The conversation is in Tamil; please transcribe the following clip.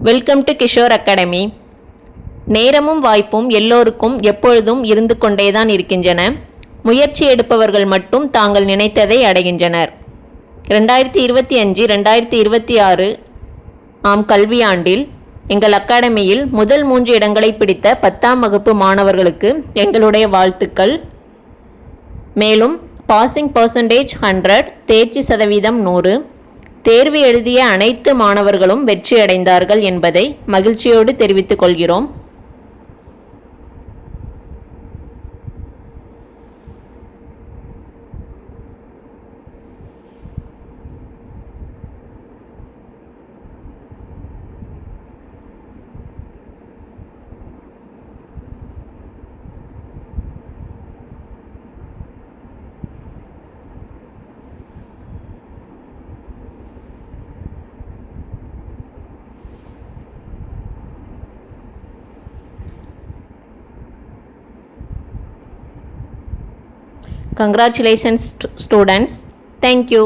Welcome to Kishore academy. நேரமும் வாய்ப்பும் எல்லோருக்கும் எப்பொழுதும் இருந்து கொண்டேதான் இருக்கின்றன. முயற்சி எடுப்பவர்கள் மட்டும் தாங்கள் நினைத்ததை அடைகின்றனர். 2025-2026 கல்வியாண்டில் எங்கள் அகாடமியில் முதல் 3 இடங்களை பிடித்த 10ஆம் வகுப்பு மாணவர்களுக்கு எங்களுடைய வாழ்த்துக்கள். மேலும் பாசிங் பர்சன்டேஜ் 100, தேர்ச்சி சதவீதம் 100, தேர்வு எழுதிய அனைத்து மாணவர்களும் வெற்றியடைந்தார்கள் என்பதை மகிழ்ச்சியோடு தெரிவித்துக் கொள்கிறோம். Congratulations students. Thank you.